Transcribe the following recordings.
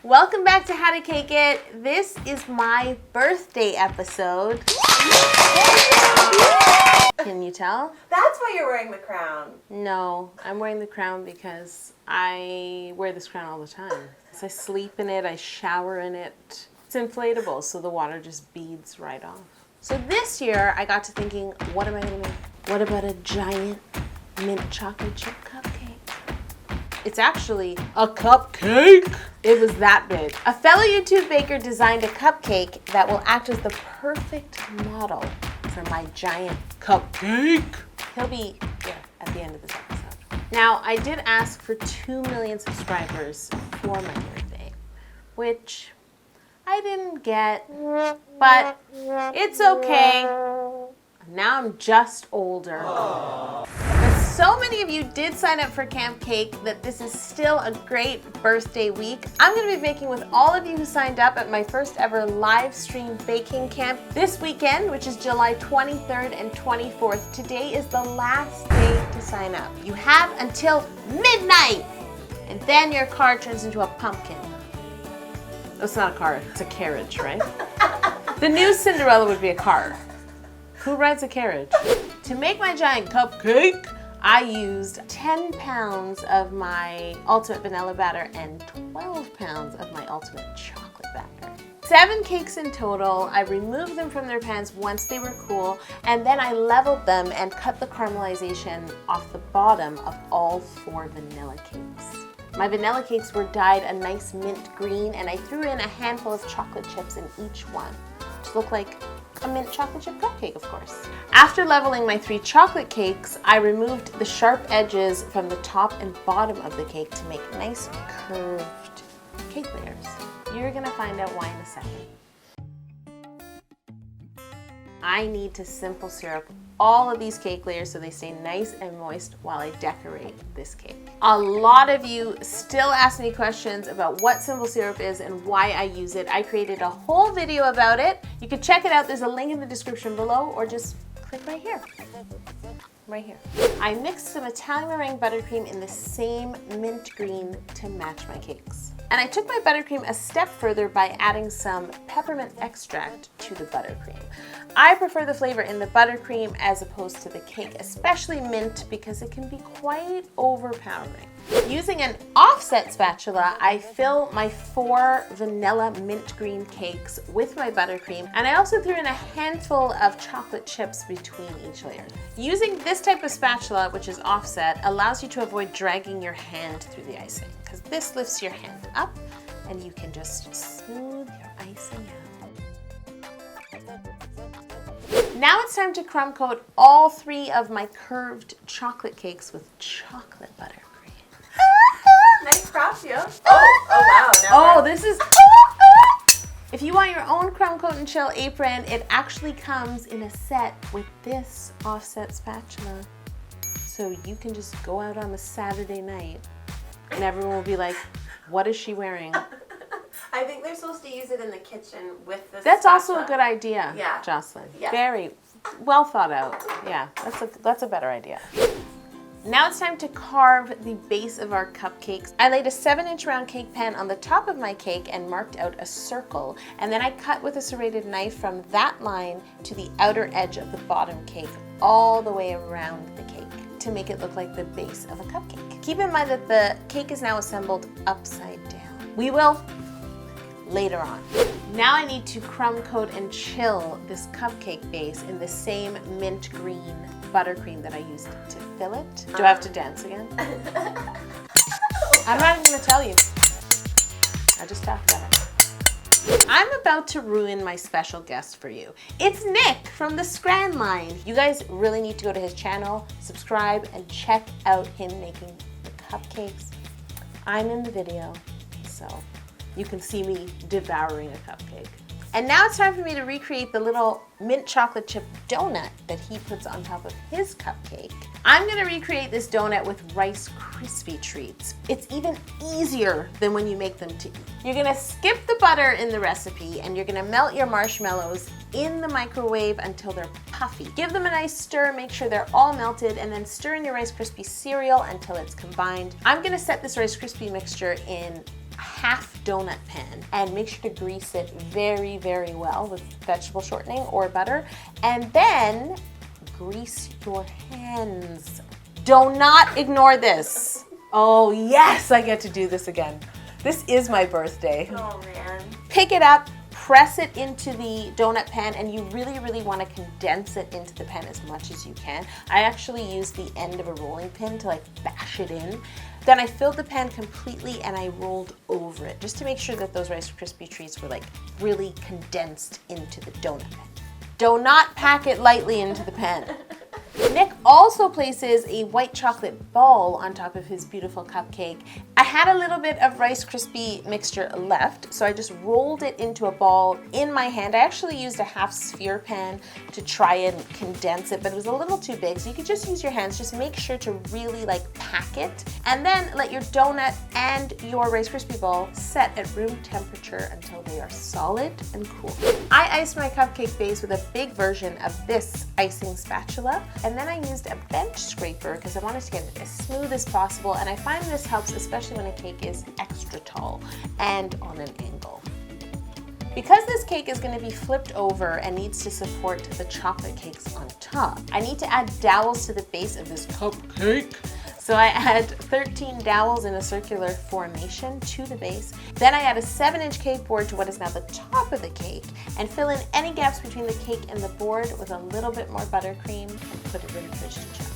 Welcome back to How to Cake It. This is my birthday episode. Can you tell? That's why you're wearing the crown. No, I'm wearing the crown because I wear this crown all the time. So I sleep in it, I shower in it. It's inflatable, so the water just beads right off. So this year, I got to thinking, what am I gonna make? What about a giant mint chocolate chip cupcake? It's actually a cupcake. It was that big. A fellow YouTube baker designed a cupcake that will act as the perfect model for my giant cupcake. He'll be here at the end of this episode. Now, I did ask for 2 million subscribers for my birthday, which I didn't get, but it's okay. Now I'm just older. But so many of you did sign up for Camp Cake that this is still a great birthday week. I'm gonna be baking with all of you who signed up at my first ever live stream baking camp this weekend, which is July 23rd and 24th. Today is the last day to sign up. You have until midnight, and then your car turns into a pumpkin. It's not a car, it's a carriage, right? The new Cinderella would be a car. Who rides a carriage? To make my giant cupcake, I used 10 pounds of my ultimate vanilla batter and 12 pounds of my ultimate chocolate batter. 7 cakes in total. I removed them from their pans once they were cool, and then I leveled them and cut the caramelization off the bottom of all 4 vanilla cakes. My vanilla cakes were dyed a nice mint green, and I threw in a handful of chocolate chips in each one to look like a mint chocolate chip cupcake, of course. After leveling my 3 chocolate cakes, I removed the sharp edges from the top and bottom of the cake to make nice curved cake layers. You're gonna find out why in a second. I need to simple syrup all of these cake layers so they stay nice and moist while I decorate this cake. A lot of you still ask me questions about what simple syrup is and why I use it. I created a whole video about it. You can check it out. There's a link in the description below, or just click right here. Right here. I mixed some Italian meringue buttercream in the same mint green to match my cakes. And I took my buttercream a step further by adding some peppermint extract to the buttercream. I prefer the flavor in the buttercream as opposed to the cake, especially mint, because it can be quite overpowering. Using an offset spatula, I fill my 4 vanilla mint green cakes with my buttercream, and I also threw in a handful of chocolate chips between each layer. Using this type of spatula, which is offset, allows you to avoid dragging your hand through the icing, because this lifts your hand up and you can just smooth your icing out. Now it's time to crumb coat all 3 of my curved chocolate cakes with chocolate buttercream. Nice craft, yeah. Oh wow. Oh, this is... If you want your own crumb coat and chill apron, it actually comes in a set with this offset spatula. So you can just go out on a Saturday night and everyone will be like, what is she wearing? I think they're supposed to use it in the kitchen with this. That's spatula. also a good idea, Yeah. Jocelyn. Yeah. Very well thought out. Yeah, that's a better idea. Now it's time to carve the base of our cupcakes. I laid a 7-inch round cake pan on the top of my cake and marked out a circle. And then I cut with a serrated knife from that line to the outer edge of the bottom cake, all the way around the cake to make it look like the base of a cupcake. Keep in mind that the cake is now assembled upside down. We will later on. Now I need to crumb coat and chill this cupcake base in the same mint green buttercream that I used to fill it. Do I have to dance again? I'm not even gonna tell you. I just talked about it. I'm about to ruin my special guest for you. It's Nick from the Scran Line. You guys really need to go to his channel, subscribe, and check out him making the cupcakes. I'm in the video, so you can see me devouring a cupcake. And now it's time for me to recreate the little mint chocolate chip donut that he puts on top of his cupcake. I'm gonna recreate this donut with Rise Krispy treats. It's even easier than when you make them to eat. You're gonna skip the butter in the recipe and you're gonna melt your marshmallows in the microwave until they're puffy. Give them a nice stir, make sure they're all melted, and then stir in your Rise Krispy cereal until it's combined. I'm gonna set this Rise Krispy mixture in half donut pan and make sure to grease it very, very well with vegetable shortening or butter. And then grease your hands. Do not ignore this. Oh yes, I get to do this again. This is my birthday. Oh man. Pick it up, press it into the donut pan, and you really, really want to condense it into the pan as much as you can. I actually used the end of a rolling pin to like bash it in. Then I filled the pan completely and I rolled over it just to make sure that those Rice Krispie treats were like really condensed into the donut pan. Do not pack it lightly into the pan. Nick also places a white chocolate ball on top of his beautiful cupcake. I had a little bit of Rice Krispie mixture left, so I just rolled it into a ball in my hand. I actually used a half sphere pan to try and condense it, but it was a little too big, so you could just use your hands. Just make sure to really like pack it, and then let your donut and your Rice Krispie ball set at room temperature until they are solid and cool. I iced my cupcake base with a big version of this icing spatula, and then I used a bench scraper because I wanted to get it as smooth as possible, and I find this helps especially when a cake is extra tall and on an angle. Because this cake is going to be flipped over and needs to support the chocolate cakes on top, I need to add dowels to the base of this cupcake. So I add 13 dowels in a circular formation to the base. Then I add a 7-inch cake board to what is now the top of the cake and fill in any gaps between the cake and the board with a little bit more buttercream and put it in the fridge to chill.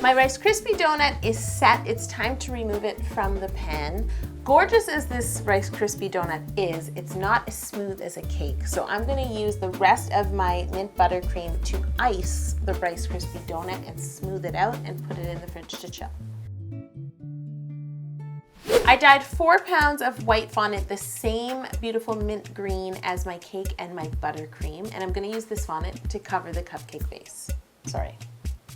My Rice Krispie donut is set. It's time to remove it from the pan. Gorgeous as this Rice Krispie donut is, it's not as smooth as a cake. So I'm gonna use the rest of my mint buttercream to ice the Rice Krispie donut and smooth it out and put it in the fridge to chill. I dyed 4 pounds of white fondant, the same beautiful mint green as my cake and my buttercream, and I'm gonna use this fondant to cover the cupcake base. Sorry,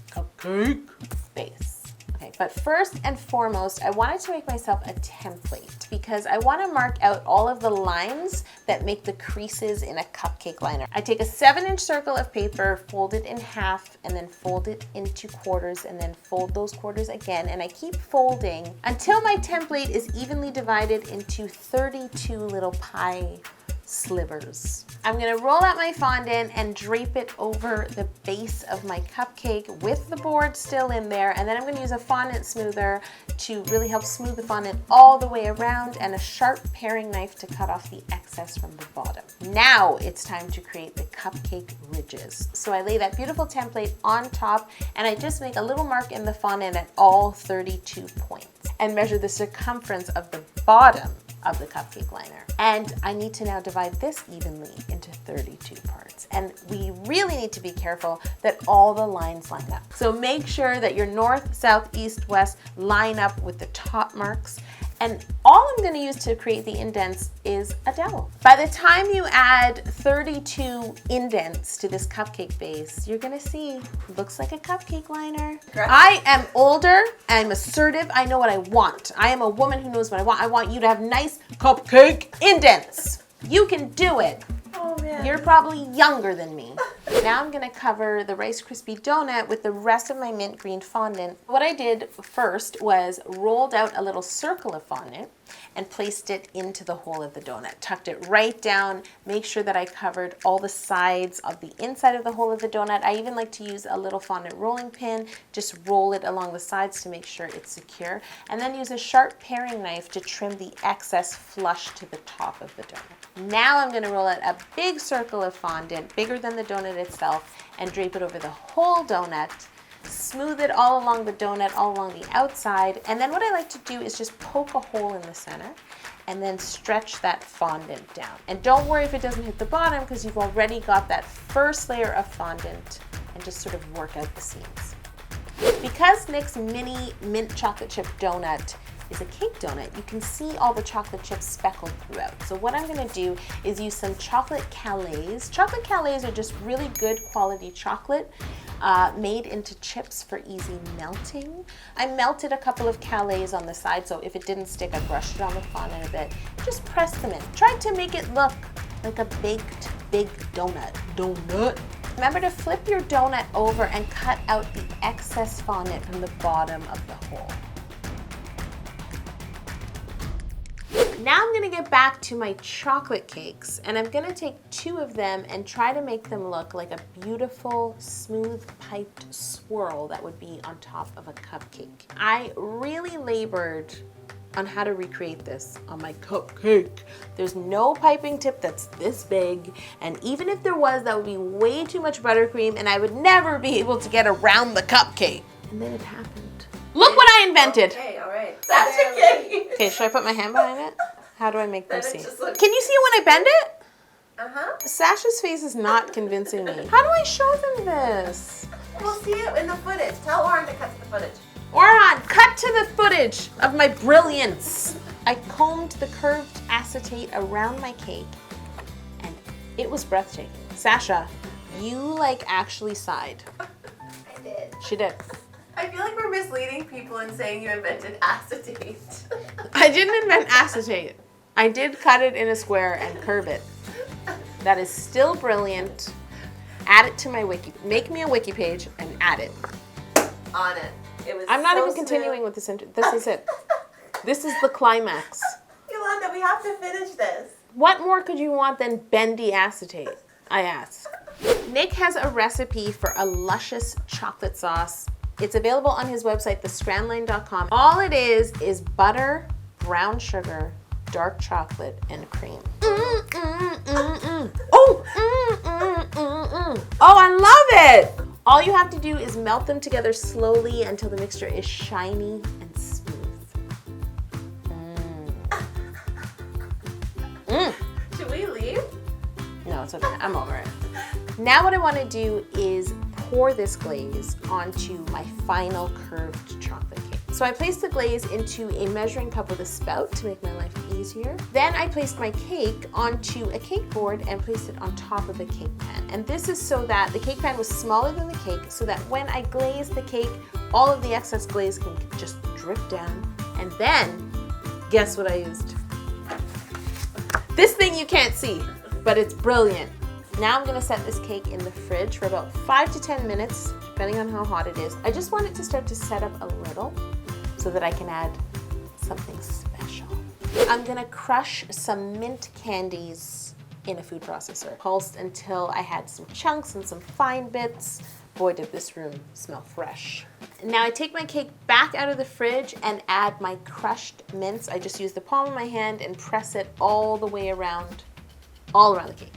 cupcake base. Okay, but first and foremost, I wanted to make myself a template because I want to mark out all of the lines that make the creases in a cupcake liner. I take a 7-inch circle of paper, fold it in half, and then fold it into quarters, and then fold those quarters again, and I keep folding until my template is evenly divided into 32 little pie slivers. I'm gonna roll out my fondant and drape it over the base of my cupcake with the board still in there, and then I'm gonna use a fondant smoother to really help smooth the fondant all the way around, and a sharp paring knife to cut off the excess from the bottom. Now it's time to create the cupcake ridges. So I lay that beautiful template on top, and I just make a little mark in the fondant at all 32 points and measure the circumference of the bottom of the cupcake liner. And I need to now divide this evenly into 32 parts. And we really need to be careful that all the lines line up. So make sure that your north, south, east, west line up with the top marks. And all I'm gonna use to create the indents is a dowel. By the time you add 32 indents to this cupcake base, you're gonna see, it looks like a cupcake liner. Correct. I am older, I'm assertive, I know what I want. I am a woman who knows what I want. I want you to have nice cupcake indents. You can do it. Oh man. You're probably younger than me. Now I'm gonna cover the Rice Krispie donut with the rest of my mint green fondant. What I did first was rolled out a little circle of fondant and placed it into the hole of the donut. Tucked it right down, make sure that I covered all the sides of the inside of the hole of the donut. I even like to use a little fondant rolling pin, just roll it along the sides to make sure it's secure, and then use a sharp paring knife to trim the excess flush to the top of the donut. Now I'm gonna roll out a big circle of fondant, bigger than the donut itself, and drape it over the whole donut. Smooth it all along the donut, all along the outside, and then what I like to do is just poke a hole in the center and then stretch that fondant down. And don't worry if it doesn't hit the bottom because you've already got that first layer of fondant, and just sort of work out the seams. Because Nick's mini mint chocolate chip donut is a cake donut, you can see all the chocolate chips speckled throughout. So what I'm gonna do is use some chocolate Calais. Chocolate Calais are just really good quality chocolate made into chips for easy melting. I melted a couple of Calais on the side, so if it didn't stick, I brushed it on the fondant a bit. Just press them in. Try to make it look like a baked big donut. Remember to flip your donut over and cut out the excess fondant from the bottom of the hole. Now I'm gonna get back to my chocolate cakes, and I'm gonna take 2 of them and try to make them look like a beautiful, smooth piped swirl that would be on top of a cupcake. I really labored on how to recreate this on my cupcake. There's no piping tip that's this big, and even if there was, that would be way too much buttercream, and I would never be able to get around the cupcake. And then it happened. Look what I invented! Okay, all right. That's okay. Okay, should I put my hand behind it? How do I make them Then see? it just looks- Can you see when I bend it? Uh-huh. Sasha's face is not convincing me. How do I show them this? We'll see it in the footage. Tell Lauren to cut to the footage. Oran, cut to the footage of my brilliance. I combed the curved acetate around my cake, and it was breathtaking. Sasha, you like actually sighed. I did. She did. I feel like we're misleading people in saying you invented acetate. I didn't invent acetate. I did cut it in a square and curve it. That is still brilliant. Add it to my wiki. Make me a wiki page and add it. On it. It was I'm not so even continuing with this. This is it. This is the climax. Yolanda, we have to finish this. What more could you want than bendy acetate? I ask. Nick has a recipe for a luscious chocolate sauce. It's available on his website, thescranline.com. All it is butter, brown sugar, dark chocolate, and cream. Oh, oh, I love it! All you have to do is melt them together slowly until the mixture is shiny and smooth. Should we leave? No, it's okay. I'm over it. Now what I want to do is pour this glaze onto my final curved chocolate cake. So I placed the glaze into a measuring cup with a spout to make my life easier. Then I placed my cake onto a cake board and placed it on top of a cake pan. And this is so that the cake pan was smaller than the cake, so that when I glaze the cake, all of the excess glaze can just drip down. And then, guess what I used? This thing you can't see, but it's brilliant. Now I'm gonna set this cake in the fridge for about 5 to 10 minutes, depending on how hot it is. I just want it to start to set up a little so that I can add something special. I'm gonna crush some mint candies in a food processor. Pulsed until I had some chunks and some fine bits. Boy, did this room smell fresh. Now I take my cake back out of the fridge and add my crushed mints. I just use the palm of my hand and press it all the way around, all around the cake.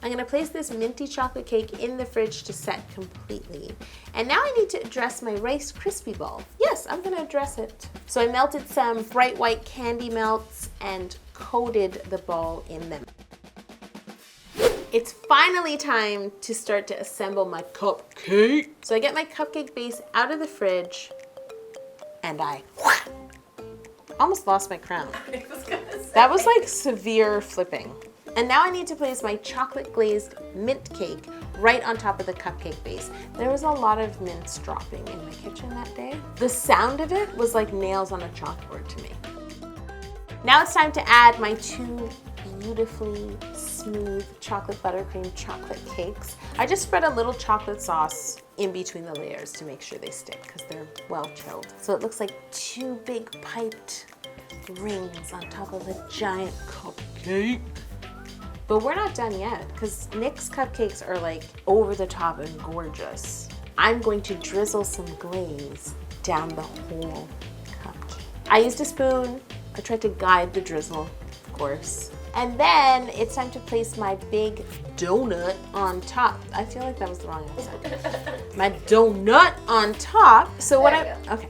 I'm gonna place this minty chocolate cake in the fridge to set completely. And now I need to address my Rise Krispy ball. Yes, I'm gonna address it. So I melted some bright white candy melts and coated the ball in them. It's finally time to start to assemble my cupcake. So I get my cupcake base out of the fridge and I almost lost my crown. I was gonna say. That was like severe flipping. And now I need to place my chocolate glazed mint cake right on top of the cupcake base. There was a lot of mints dropping in my kitchen that day. The sound of it was like nails on a chalkboard to me. Now it's time to add my 2 beautifully smooth chocolate buttercream chocolate cakes. I just spread a little chocolate sauce in between the layers to make sure they stick because they're well chilled. So it looks like 2 big piped rings on top of a giant cupcake. But we're not done yet because Nick's cupcakes are like over the top and gorgeous. I'm going to drizzle some glaze down the whole cupcake. I used a spoon. I tried to guide the drizzle, of course. And then it's time to place my big donut on top. I feel like that was the wrong answer. My donut on top. So what okay.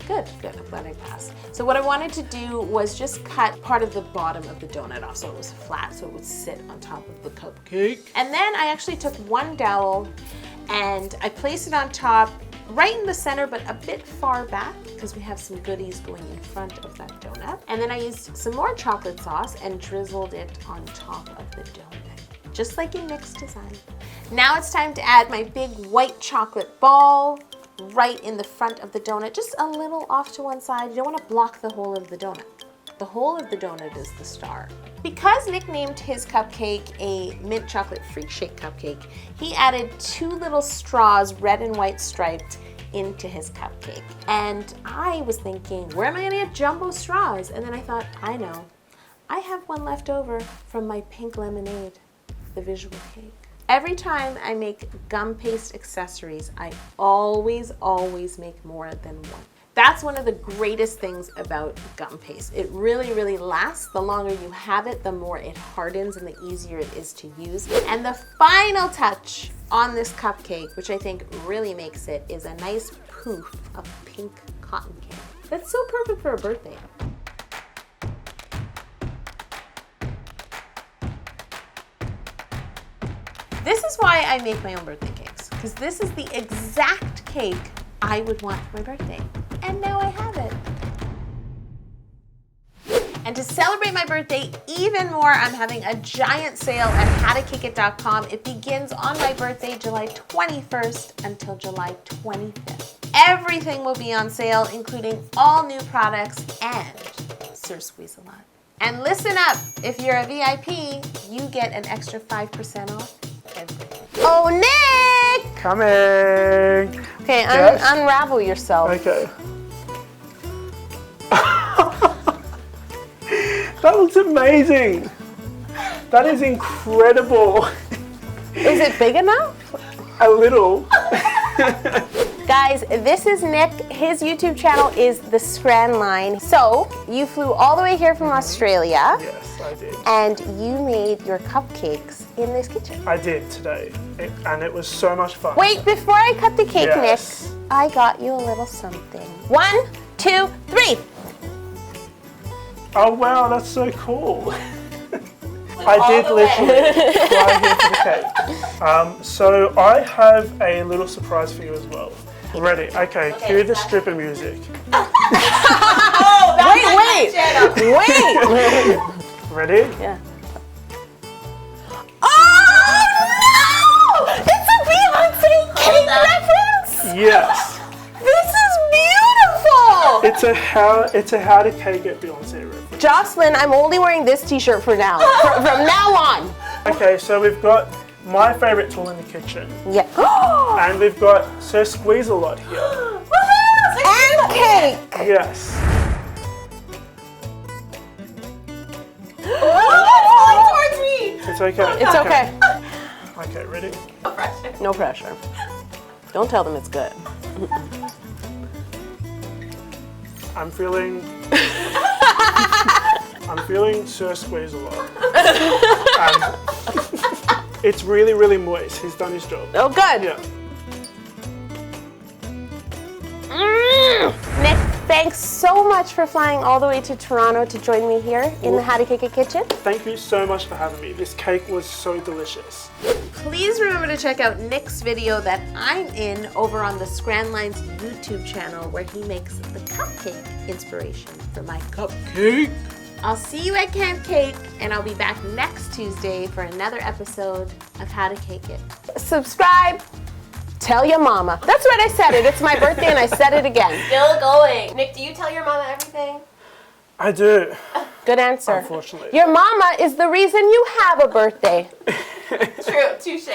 Good, good, I'm glad I passed. So what I wanted to do was just cut part of the bottom of the donut off so it was flat, so it would sit on top of the cupcake. And then I actually took one dowel and I placed it on top, right in the center, but a bit far back because we have some goodies going in front of that donut. And then I used some more chocolate sauce and drizzled it on top of the donut, just like in Nick's design. Now it's time to add my big white chocolate ball right in the front of the donut, just a little off to one side. You don't want to block the whole of the donut. The whole of the donut is the star. Because Nick named his cupcake a mint chocolate freak shake cupcake, he added 2 little straws, red and white striped, into his cupcake. And I was thinking, where am I gonna get jumbo straws? And then I thought, I know. I have one left over from my pink lemonade, the visual cake. Every time I make gum paste accessories, I always make more than one. That's one of the greatest things about gum paste. It really lasts. The longer you have it, the more it hardens and the easier it is to use. And the final touch on this cupcake, which I think really makes it, is a nice poof of pink cotton candy. That's so perfect for a birthday. This is why I make my own birthday cakes, because this is the exact cake I would want for my birthday. And now I have it. And to celebrate my birthday even more, I'm having a giant sale at howtocakeit.com. It begins on my birthday, July 21st until July 25th. Everything will be on sale, including all new products and Sir Squeeze-A-Lot. And listen up, if you're a VIP, you get an extra 5% off everything. Oh, Nick! Coming! Okay, Yes? unravel yourself. Okay. That looks amazing! That is incredible! Is it big enough? A little. Guys, this is Nick. His YouTube channel is The Scran Line. So, you flew all the way here from Australia. Yes, I did. And you made your cupcakes in this kitchen. I did today, and it was so much fun. Wait, before I cut the cake, Yes. Nick, I got you a little something. 1, 2, 3. Oh wow, that's so cool. I did literally fly here for the cake. So I have a little surprise for you as well. Ready? Okay, cue the stripper music. Wait. Ready? Yeah. Oh no! It's a Beyonce cake reference! Yes. This is beautiful! It's a how to cake it Beyonce reference. Jocelyn, I'm only wearing this t-shirt for now. From now on. Okay, so we've got my favorite tool in the kitchen. Yeah. And we've got Sir Squeeze-A-Lot here. And cake! Yes. Towards me. It's okay. It's okay. Okay, ready? No pressure. Don't tell them it's good. I'm feeling Sir Squeeze-A-Lot. It's really moist. He's done his job. Oh, good. Yeah. Nick, thanks so much for flying all the way to Toronto to join me here in the How to Cake It kitchen. Thank you so much for having me. This cake was so delicious. Please remember to check out Nick's video that I'm in over on the Scran Line's YouTube channel where he makes the cupcake inspiration for my cupcake. I'll see you at Camp Cake, and I'll be back next Tuesday for another episode of How to Cake It. Subscribe. Tell your mama. That's right, I said it. It's my birthday and I said it again. Still going. Nick, do you tell your mama everything? I do. Good answer. Unfortunately. Your mama is the reason you have a birthday. True. Touche.